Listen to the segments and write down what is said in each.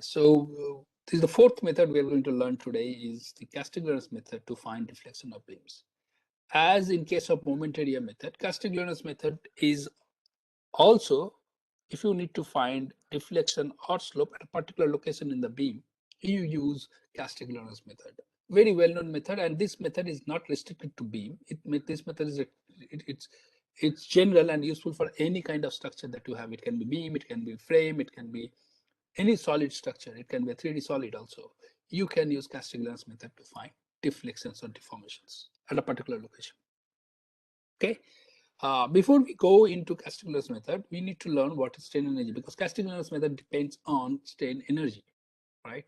So this is the fourth method we are going to learn today is the Castiglione's method to find deflection of beams. As in case of moment area method, Castiglione's method is also if you need to find deflection or slope at a particular location in the beam, you use Castiglione's method. Very well-known method, and this method is not restricted to beam. This method is it's general and useful for any kind of structure that you have. It can be beam, it can be frame, it can be any solid structure. It can be a 3D solid also. You can use Castiglione's method to find deflections or deformations at a particular location. Okay. Before we go into Castiglione's method, we need to learn what is strain energy, because Castiglione's method depends on strain energy, right?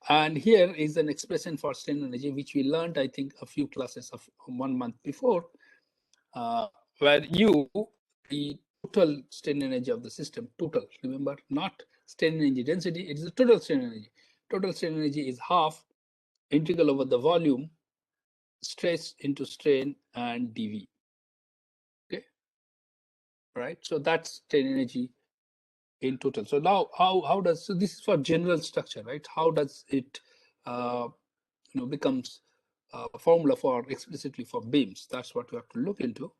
And here is an expression for strain energy, which we learned, I think, a few classes of 1 month before, where the total strain energy of the system, total, remember, not strain energy density, it is the total strain energy. Total strain energy is half integral over the volume, stress into strain and dV. Okay, right? So that's strain energy in total. So now how does, so this is for general structure, right? How does it becomes a formula for explicitly for beams? That's what we have to look into.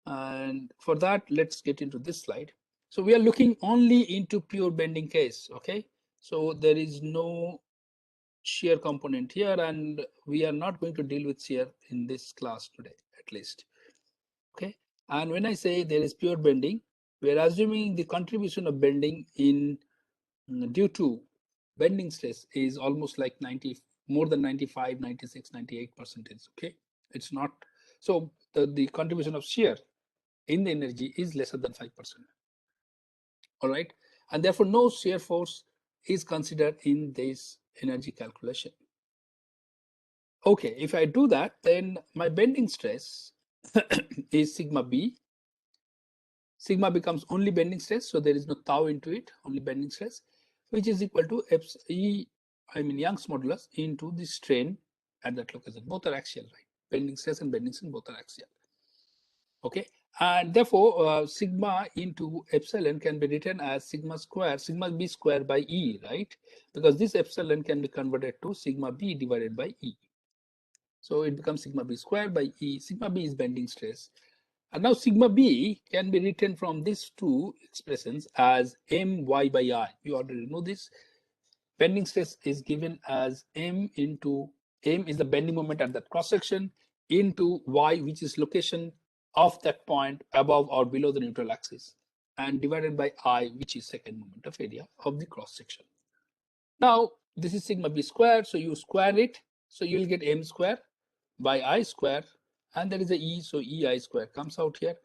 And for that, let's get into this slide. So we are looking only into pure bending case. Okay, so there is no shear component here, and we are not going to deal with shear in this class today, at least. Okay, and when I say there is pure bending, we are assuming the contribution of bending in due to bending stress is almost like 90, more than 95, 96, 98%. Okay, it's not, so the contribution of shear in the energy is lesser than 5%. All right, and therefore no shear force is considered in this energy calculation. Okay, if I do that, then my bending stress is sigma b. Sigma becomes only bending stress, so there is no tau into it, only bending stress, which is equal to Young's modulus into the strain at that location. Both are axial, right? Bending stress and bending strain both are axial. Okay, and therefore sigma into epsilon can be written as sigma b square by E, right? Because this epsilon can be converted to sigma b divided by E. So it becomes sigma b square by E. Sigma b is bending stress. And now sigma b can be written from these two expressions as my by I. You already know this. Bending stress is given as m is the bending moment at that cross section into y, which is location of that point above or below the neutral axis, and divided by I, which is second moment of area of the cross section. Now this is sigma b square, so you square it, so you'll get m square by I square, and there is a E, so EI square comes out here,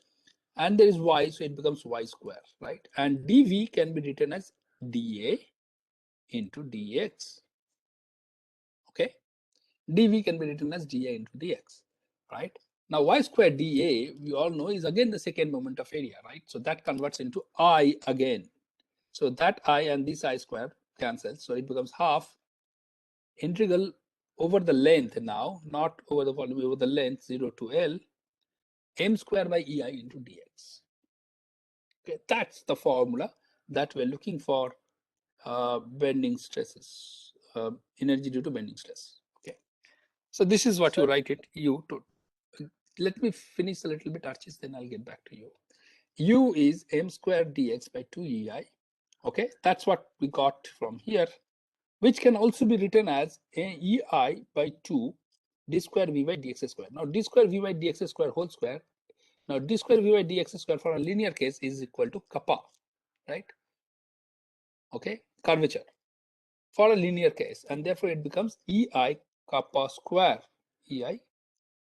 and there is Y, so it becomes Y square, right? And dV can be written as dA into dx. Okay, dV can be written as dA into dx, right? Now y square dA, we all know, is again the second moment of area, right? So that converts into I again. So that I and this I square cancels, so it becomes half integral over the length now, not over the volume, over the length 0 to L, m square by EI into dx. Okay, that's the formula that we're looking for bending stresses, energy due to bending stress. Okay, so this is what you write it. Let me finish a little bit, Archis, then I'll get back to you. U is m square dx by 2 EI. Okay, that's what we got from here, which can also be written as EI by 2 d square v by dx square. Now d square v by dx square whole square. Now d square v by dx square for a linear case is equal to kappa, right? Okay, curvature for a linear case, and therefore it becomes EI kappa square, EI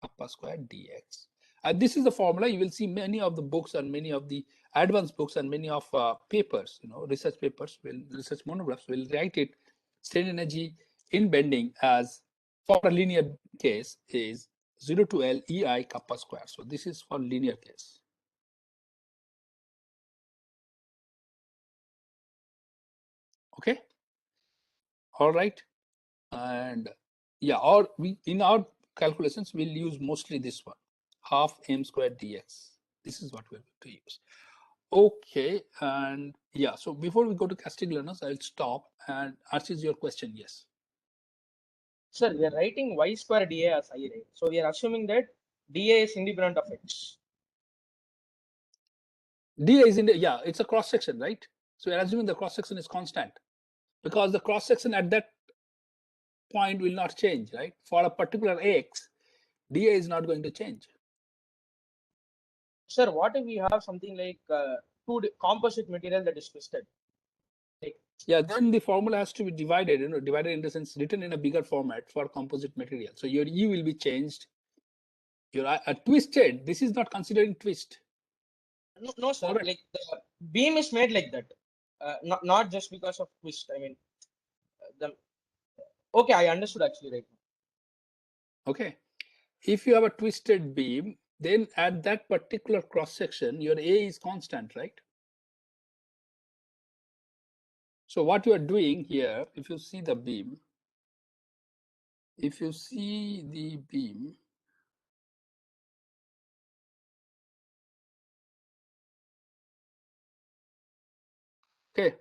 kappa square dx. And this is the formula. You will see many of the books and many of the advanced books and many of papers, research papers, research monographs will write it. Strain energy in bending as for a linear case is 0 to L EI kappa square. So this is for linear case. Okay. All right. And yeah, or we in our calculations we'll use mostly this one, half m squared dx. This is what we're going to use. Okay, and yeah, so before we go to Castiglionis, I'll stop and answer your question. Yes. Sir, we are writing y square dA as I, right? So we are assuming that dA is independent of x. dA is in the, yeah, it's a cross section, right? So we're assuming the cross section is constant because the cross section at that point will not change, right? For a particular x, dA is not going to change. Sir, what if we have something like two composite material that is twisted? Like, yeah, then the formula has to be divided, divided in the sense written in a bigger format for composite material. So your E will be changed. Your twisted, this is not considering twist. no, sir, Correct. like the beam is made like that. Not just because of twist. I mean, the okay, I understood actually right now. Okay. If you have a twisted beam, then at that particular cross section, your A is constant, right? So what you are doing here, if you see the beam, okay.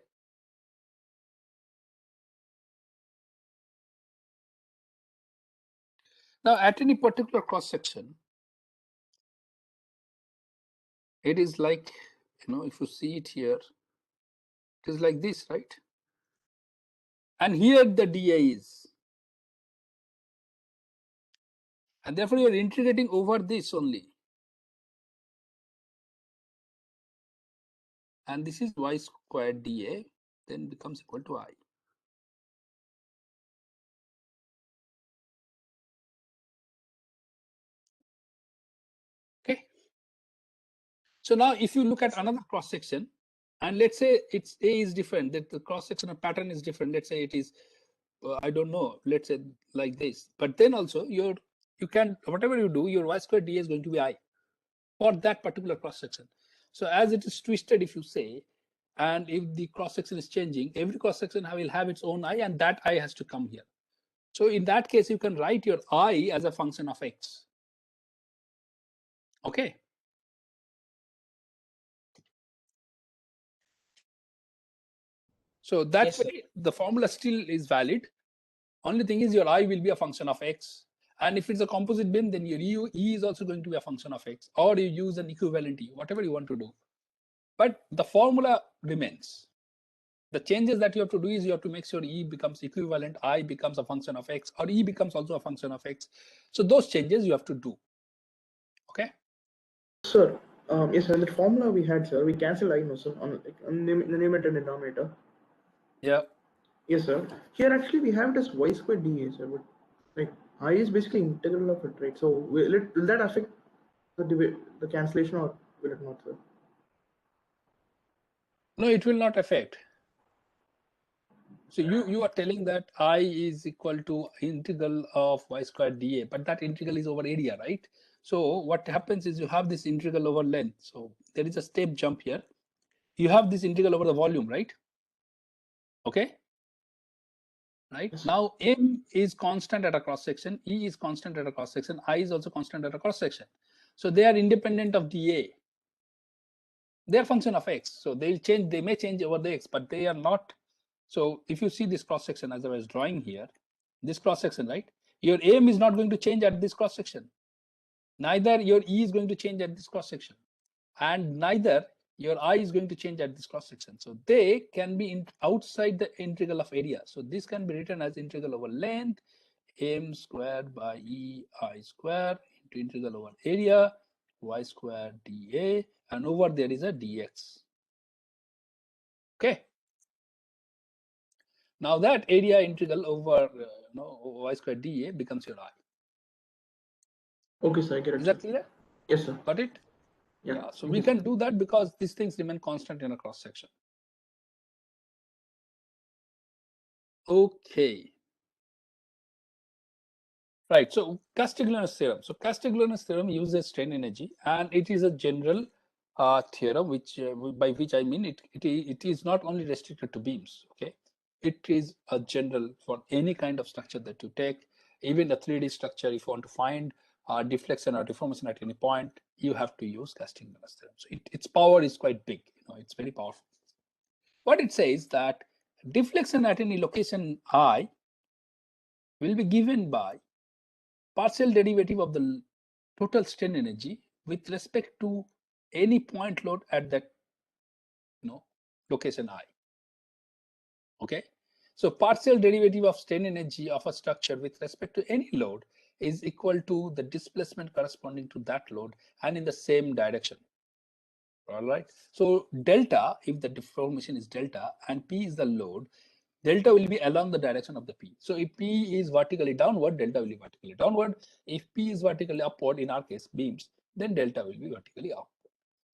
Now at any particular cross section, it is like, if you see it here, it is like this, right? And here the dA is. And therefore you are integrating over this only. And this is y squared dA, then becomes equal to I. Okay. So now if you look at another cross section, and let's say its A is different, that the cross section pattern is different. Let's say it is, I don't know, let's say like this. But then also you can, whatever you do, your y squared dA is going to be I for that particular cross section. So as it is twisted, if you say, and if the cross section is changing, every cross section will have its own I, and that I has to come here. So in that case, you can write your I as a function of x. Okay. So that way, the formula still is valid. Only thing is your I will be a function of x. And if it's a composite beam, then your E is also going to be a function of x, or you use an equivalent E, whatever you want to do. But the formula remains. The changes that you have to do is you have to make sure E becomes equivalent, I becomes a function of x, or E becomes also a function of x. So those changes you have to do. Okay. Sir, yes, sir. In the formula we had, sir, we cancel I, no, sir, on the numerator and denominator. Yeah. Yes, sir. Here actually we have this y squared dA, sir, but like I is basically integral of it, right? So will that affect the cancellation, or will it not, sir? No, it will not affect. So you are telling that I is equal to integral of y squared dA, but that integral is over area, right? So what happens is you have this integral over length. So there is a step jump here. You have this integral over the volume, right? Okay. Right. Yes. Now M is constant at a cross section, E is constant at a cross section, I is also constant at a cross section. So they are independent of dA. They are function of x. So they may change over the x, but they are not. So if you see this cross section as I was drawing here, this cross section, right? Your M is not going to change at this cross section. Neither your E is going to change at this cross section, and neither your I is going to change at this cross section. So they can be outside the integral of area. So this can be written as integral over length, M squared by E I square into integral over area, y squared dA, and over there is a dx. Okay. Now that area integral over y squared dA becomes your I. Okay, sir, I get it. Is that clear? Yes, sir. Got it? Yeah. So we can do that because these things remain constant in a cross section. Okay. Right. So Castiglionis theorem. So Castiglionis theorem uses strain energy, and it is a general theorem, which by which I mean it is not only restricted to beams. Okay, it is a general for any kind of structure that you take, even a 3D structure. If you want to find deflection or deformation at any point, you have to use Castigliano's theorem. So its power is quite big. It's very powerful. What it says that deflection at any location I will be given by partial derivative of the total strain energy with respect to any point load at that location I. Okay, so partial derivative of strain energy of a structure with respect to any load is equal to the displacement corresponding to that load and in the same direction. All right, so delta, if the deformation is delta and P is the load, delta will be along the direction of the P. So if P is vertically downward, delta will be vertically downward. If P is vertically upward, in our case beams, then delta will be vertically upward.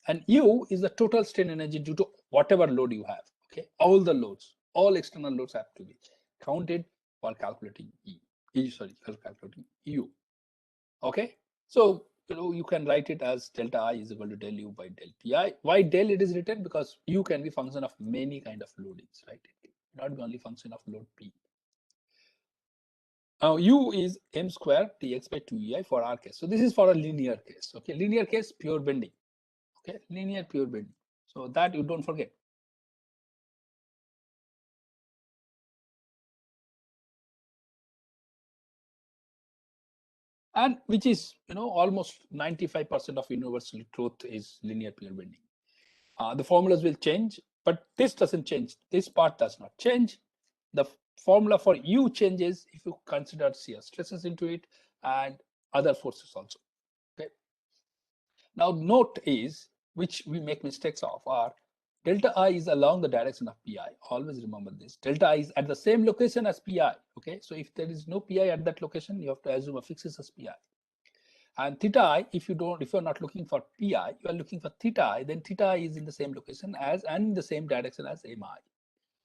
And U is the total strain energy due to whatever load you have. Okay, all the loads, all external loads have to be counted for calculating calculating U. Okay, so you can write it as delta I is equal to del U by del Pi. Why del it is written? Because U can be function of many kind of loadings, right? It not be only function of load P. Now U is m square Tx by 2ei for our case. So this is for a linear case. Okay, linear case, pure bending. Okay, linear pure bending. So that you don't forget. And which is almost 95% of universal truth is linear pure bending. The formulas will change, but this doesn't change. This part does not change. The formula for U changes if you consider shear stresses into it and other forces also. Okay. Now note is, which we make mistakes of, are delta I is along the direction of Pi. Always remember this. Delta I is at the same location as Pi. Okay, so if there is no Pi at that location, you have to assume a fixus as Pi. And theta I, if you're not looking for Pi, you are looking for theta I, then theta I is in the same location as and in the same direction as mi.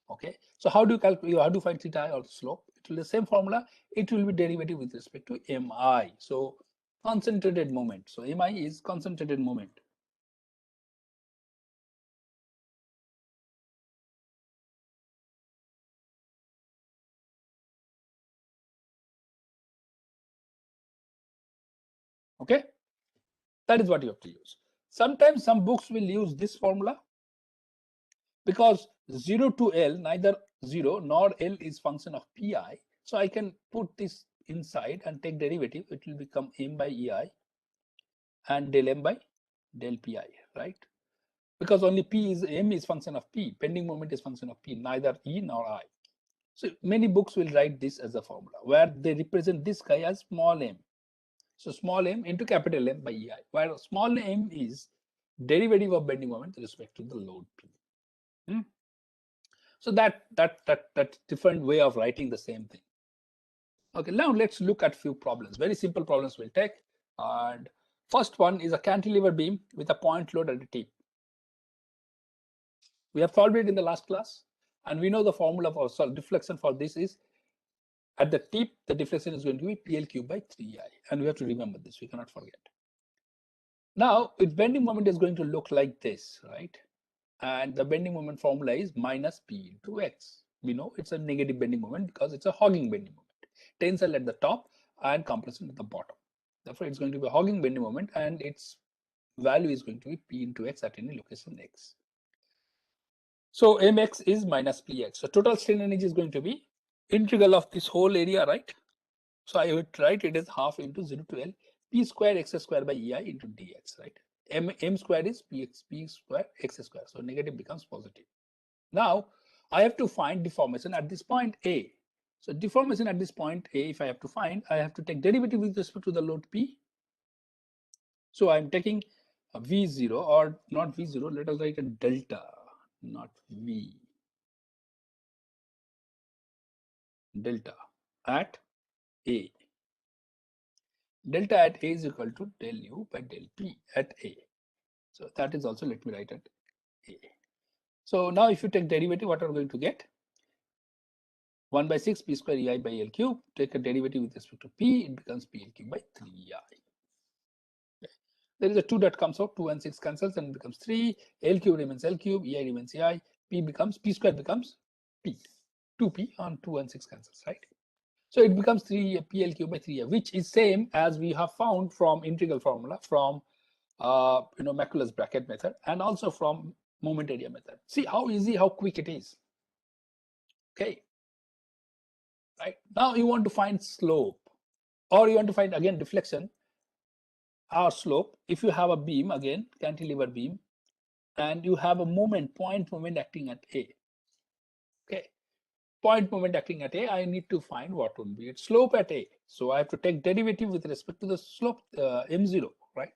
Okay, so how do you calculate? How do you find theta I or the slope? It will be the same formula. It will be derivative with respect to mi. So concentrated moment. So mi is concentrated moment. Okay, that is what you have to use. Sometimes some books will use this formula because 0 to L, neither 0 nor L is function of Pi. So I can put this inside and take derivative. It will become m by ei and del m by del Pi, right? Because only P is m is function of P. Bending moment is function of P, neither E nor I. So many books will write this as a formula where they represent this guy as small m. So small m into capital M by ei, where small m is derivative of bending moment with respect to the load P. So that different way of writing the same thing. Okay, now let's look at few problems. Very simple problems we'll take. And first one is a cantilever beam with a point load at the tip. We have solved it in the last class, and we know the formula for deflection for this is at the tip, the deflection is going to be PL cube by 3i. And we have to remember this, we cannot forget. Now, its bending moment is going to look like this, right? And the bending moment formula is minus P into X. We know it's a negative bending moment because it's a hogging bending moment. Tensile at the top and compression at the bottom. Therefore, it's going to be a hogging bending moment and its value is going to be P into X at any location X. So Mx is minus Px. So total strain energy is going to be integral of this whole area, right? So I would write it as half into 0 to L P square X square by EI into dx, right? M square is P square X square. So negative becomes positive. Now I have to find deformation at this point A. So deformation at this point A, if I have to find, I have to take derivative with respect to the load P. So I'm taking a V0 or not V0, let us write a delta, not V. Delta at A. Delta at A is equal to del U by del P at A. So that is also, let me write at A. So now if you take derivative, what are we going to get? 1 by 6 P square EI by L cube. Take a derivative with respect to P, it becomes PL cube by 3I. Okay. There is a 2 that comes out, 2 and 6 cancels and it becomes 3. L cube remains L cube, EI remains EI. P square becomes P. 2P on 2 and 6 cancels, right? So it becomes 3 PL cube by 3, which is same as we have found from integral formula from Maculus bracket method, and also from moment area method. See how easy, how quick it is. Okay. Right. Now you want to find slope, or you want to find again deflection or slope. If you have a beam, again cantilever beam, and you have a point moment acting at A. Okay. Point moment acting at A, I need to find what would be its slope at A. So I have to take derivative with respect to the slope m0, right?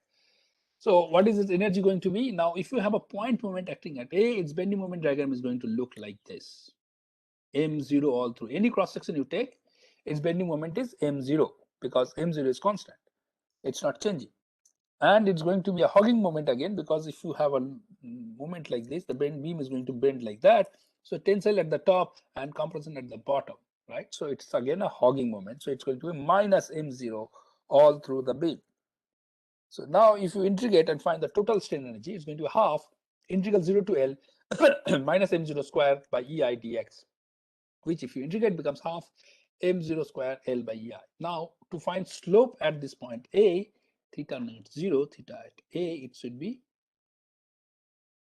So what is its energy going to be? Now, if you have a point moment acting at A, its bending moment diagram is going to look like this. M0 all through. Any cross section you take, its bending moment is M0 because M0 is constant. It's not changing. And it's going to be a hogging moment again, because if you have a moment like this, the beam is going to bend like that. So tensile at the top and compression at the bottom, right? So it's again a hogging moment. So it's going to be minus M0 all through the beam. So now if you integrate and find the total strain energy, it's going to be half integral 0 to L minus M0 square by EI dx, which if you integrate becomes half M0 square L by EI. Now to find slope at this point A, theta not 0, theta at A, it should be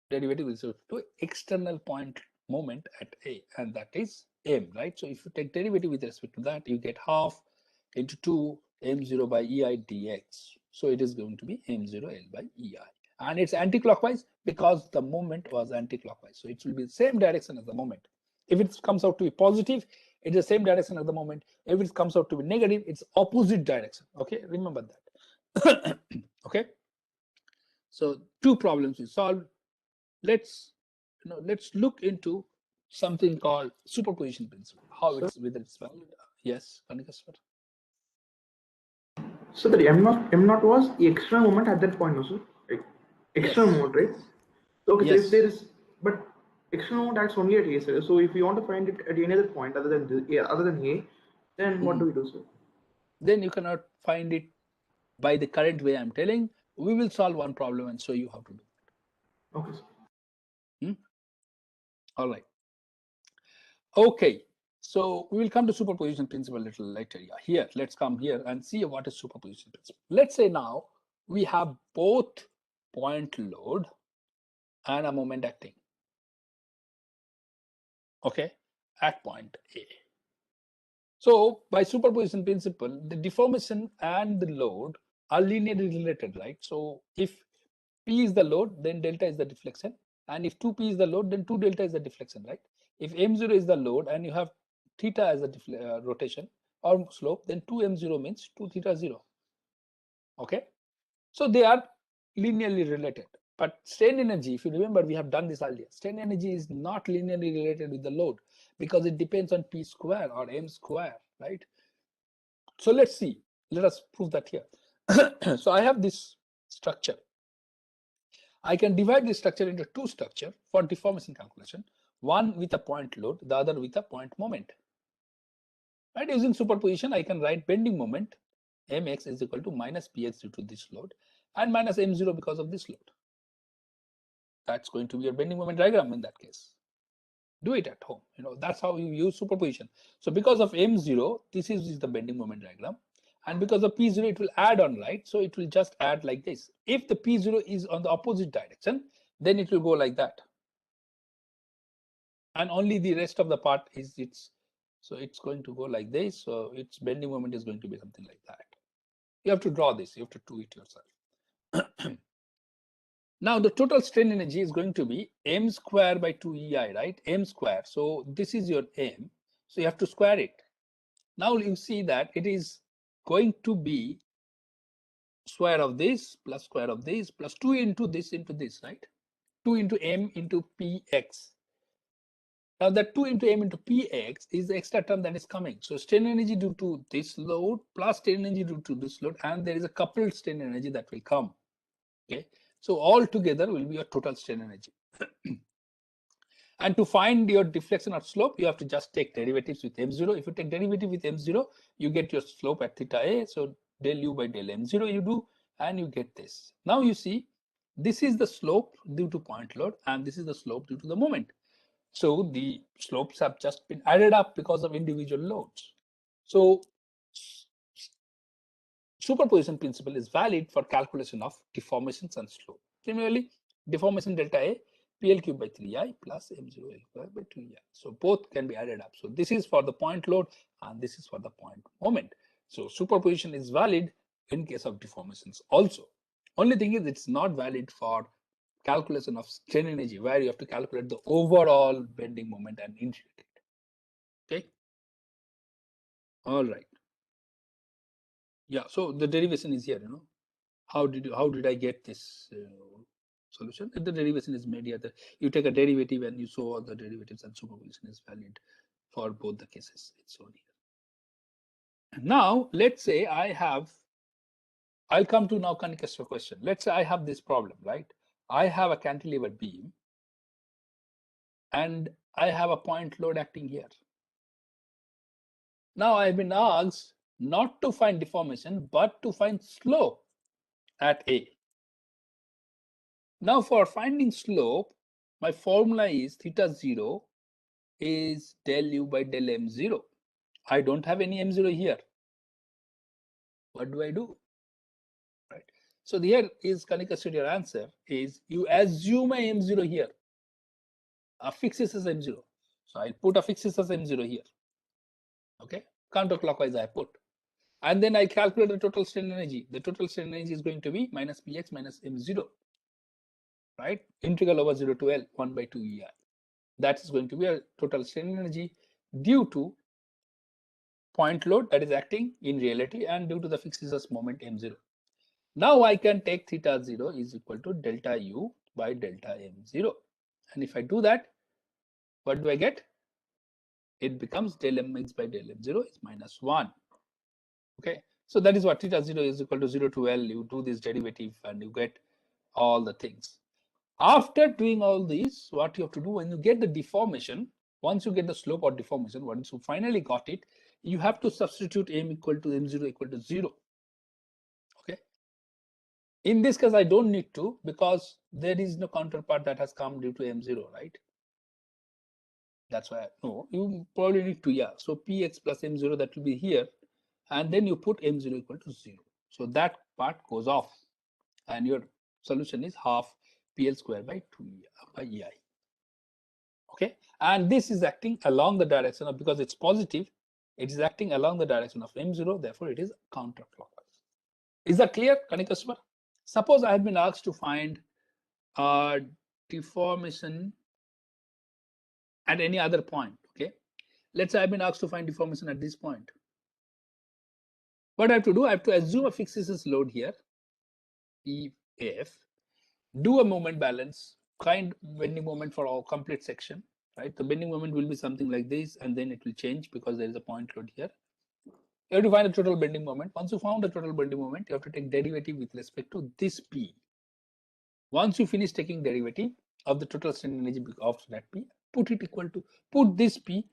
derivative with respect to external point moment at A, and that is M, right? So if you take derivative with respect to that, you get half into 2 M0 by EI dx. So it is going to be M0 L by EI. And it's anti-clockwise because the moment was anti-clockwise. So it will be the same direction as the moment. If it comes out to be positive, it's the same direction as the moment. If it comes out to be negative, it's opposite direction. Okay, remember that. Okay. So two problems we solved. Let's look into something called superposition principle. How it's whether it's valid. Yes, Kanika sir. So that m naught was the external moment at that point also, like external Yes. moment, right? So, okay, so Yes. if there is, but external moment acts only at A, sir. So if you want to find it at any other point other than A, then what do we do, sir? Then you cannot find it by the current way I'm telling. We will solve one problem and show you how to do it. Okay, sir. All right. Okay. So we will come to superposition principle a little later. Yeah. Here, let's come here and see what is superposition principle. Let's say now we have both point load and a moment acting. Okay, at point A. So by superposition principle, the deformation and the load are linearly related, right? So if P is the load, then delta is the deflection. And if 2P is the load, then 2 delta is the deflection, right? If M0 is the load and you have theta as a rotation or slope, then 2M0 means 2 theta 0. Okay. So they are linearly related. But strain energy, if you remember, we have done this earlier. Strain energy is not linearly related with the load because it depends on P square or M square, right? So let's see. Let us prove that here. So I have this structure. I can divide this structure into two structures for deformation calculation. One with a point load, the other with a point moment. Right? Using superposition, I can write bending moment mx is equal to minus px due to this load and minus m0 because of this load. That's going to be your bending moment diagram in that case. Do it at home. That's how you use superposition. So because of m0, this is the bending moment diagram. And because of p0, it will add on, right? So it will just add like this. If the p0 is on the opposite direction, then it will go like that. And only the rest of the part is so it's going to go like this. So its bending moment is going to be something like that. You have to draw this. You have to do it yourself. Now the total strain energy is going to be m square by 2ei, right? M square. So this is your m. So you have to square it. Now you see that it is going to be square of this plus square of this plus 2 into this, right? 2 into m into px. Now that 2 into m into px is the extra term that is coming. So strain energy due to this load plus strain energy due to this load, and there is a coupled strain energy that will come. Okay. So all together will be your total strain energy. And to find your deflection or slope, you have to just take derivatives with m0. If you take derivative with m0, you get your slope at theta a. So del u by del m0 you do, and you get this. Now you see, this is the slope due to point load, and this is the slope due to the moment. So the slopes have just been added up because of individual loads. So superposition principle is valid for calculation of deformations and slope. Similarly, deformation delta A, PL cube by 3i plus M0 L square by 2i. So both can be added up. So this is for the point load and this is for the point moment. So superposition is valid in case of deformations also. Only thing is it's not valid for calculation of strain energy, where you have to calculate the overall bending moment and integrate it. Okay. All right. Yeah. So the derivation is here. How did I get this solution? The derivation is made here. You take a derivative and you show all the derivatives, and superposition is valid for both the cases. It's shown here. Now let's say I'll come to now Kanikastra question. Let's say I have this problem, right? I have a cantilever beam and I have a point load acting here. Now I've been asked not to find deformation, but to find slope at A. Now for finding slope, my formula is theta 0 is del u by del m0. I don't have any m0 here. What do I do? Right. So here is Kanikastra, your answer is you assume a m0 here. Affixes as m0. So I'll put affixes as m0 here. Okay. Counterclockwise I put. And then I calculate the total strain energy. The total strain energy is going to be minus px minus m0. Right? Integral over 0 to L 1 by 2 EI. That is going to be a total strain energy due to point load that is acting in reality and due to the fixed scissors moment m0. Now I can take theta 0 is equal to delta u by delta m0. And if I do that, what do I get? It becomes del mx by del m0 is minus 1. Okay, so that is what theta 0 is equal to 0 to L. You do this derivative and you get all the things. After doing all these, what you have to do when you get the deformation, once you get the slope or deformation, once you finally got it, you have to substitute m equal to m0 equal to 0. Okay. In this case, I don't need to because there is no counterpart that has come due to m0, right? That's why no, you probably need to, yeah. So px plus m0 that will be here, and then you put m0 equal to 0. So that part goes off, and your solution is half PL square by 2 by EI. Okay, and this is acting along the direction of, because it's positive, it is acting along the direction of m0, therefore it is counterclockwise. Is that clear, Kanikastra? Suppose I have been asked to find deformation at any other point. Okay, let's say I've been asked to find deformation at this point. What I have to do, I have to assume a fixed scissors load here, EF, do a moment balance, find bending moment for our complete section, right? The bending moment will be something like this, and then it will change because there is a point load here. You have to find the total bending moment. Once you found the total bending moment, you have to take derivative with respect to this P. Once you finish taking derivative of the total strain energy of that P, put this P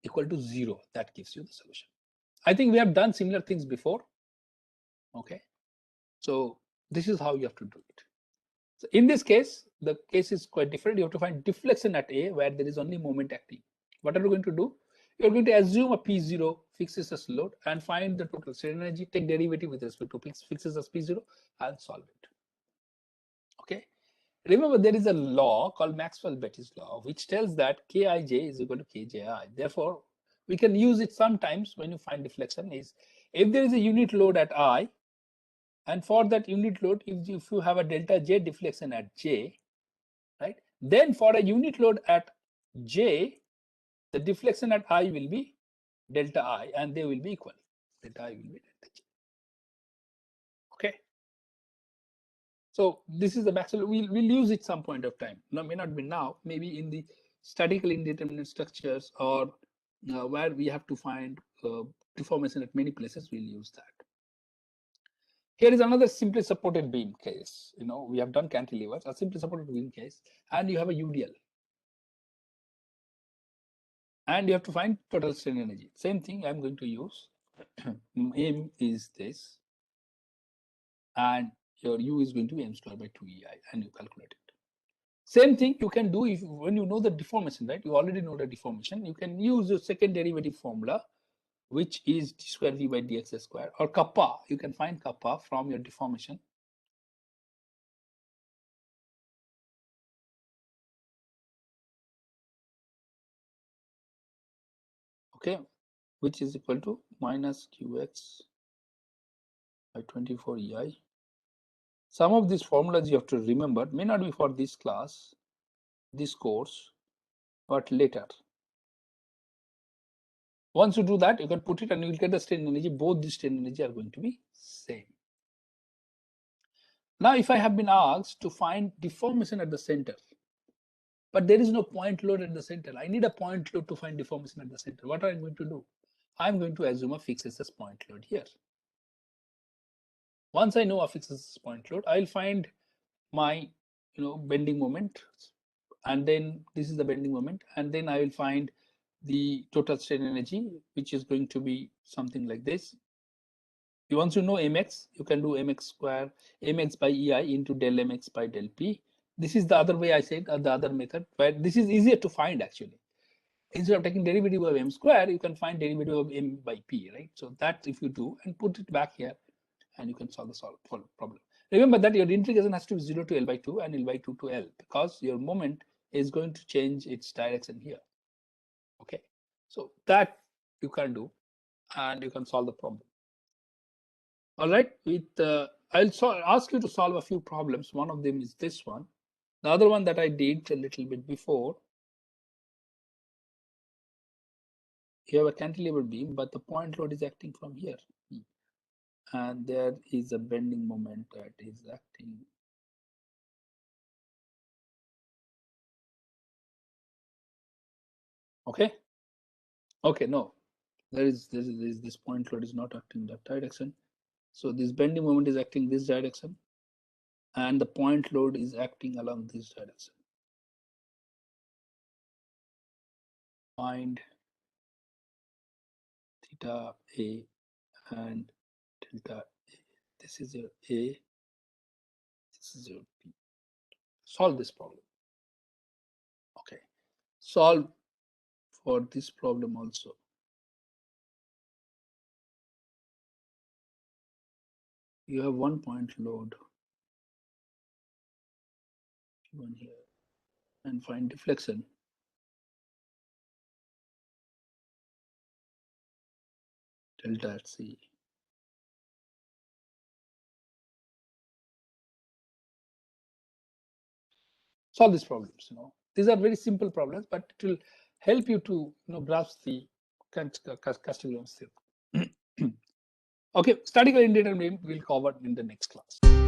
equal to 0. That gives you the solution. I think we have done similar things before. Okay, so this is how you have to do it. So in this case, the case is quite different. You have to find deflection at A where there is only moment acting. What are you going to do? You're going to assume a P0 fixes as load and find the total strain energy, take derivative with respect to fixes as P0 and solve it. Okay. Remember, there is a law called Maxwell-Betty's law, which tells that Kij is equal to Kji. Therefore, we can use it sometimes when you find deflection is if there is a unit load at I, and for that unit load, if you have a delta J deflection at J, right, then for a unit load at J, the deflection at I will be delta I and they will be equal. Delta I will be delta J. Okay. So this is the Maxwell. We'll use it some point of time. Now, may not be now, maybe in the statical indeterminate structures or where we have to find deformation at many places, we'll use that. Here is another simply supported beam case. We have done cantilevers, a simply supported beam case, and you have a UDL. And you have to find total strain energy. Same thing I'm going to use. M is this, and your U is going to be m square by 2EI, and you calculate it. Same thing you can do when you know the deformation, right? You already know the deformation. You can use your second derivative formula which is d square v by dx square, or kappa. You can find kappa from your deformation. Okay, which is equal to minus qx by 24 ei. Some of these formulas you have to remember, may not be for this class, this course, but later. Once you do that, you can put it and you will get the strain energy. Both the strain energy are going to be same. Now, if I have been asked to find deformation at the center, but there is no point load at the center, I need a point load to find deformation at the center. What am I going to do? I'm going to assume a fixed SS point load here. Once I know a fixed SS point load, I'll find my bending moment, and then this is the bending moment, and then I will find the total strain energy, which is going to be something like this. Once you know mx, you can do mx square, mx by ei into del mx by del p. This is the other way I said, the other method, but this is easier to find actually. Instead of taking derivative of m square, you can find derivative of m by p, right? So that if you do and put it back here, and you can solve the problem. Remember that your integration has to be 0 to L by 2 and L by 2 to L, because your moment is going to change its direction here. Okay, so that you can do, and you can solve the problem. All right, I'll ask you to solve a few problems. One of them is this one. The other one that I did a little bit before. You have a cantilever beam, but the point load is acting from here. And there is a bending moment that is acting. Okay. Okay, no. There is this point load is not acting in that direction. So this bending moment is acting this direction, and the point load is acting along this direction. Find theta A and delta A. This is your A, this is your B. Solve this problem. Okay. Solve for this problem also. You have 1 point load given here, and find deflection. Delta at C. Solve these problems. These are very simple problems, but it will help you to grasp the Castiglione theorem. Okay, statical indeterminate beam we'll cover in the next class.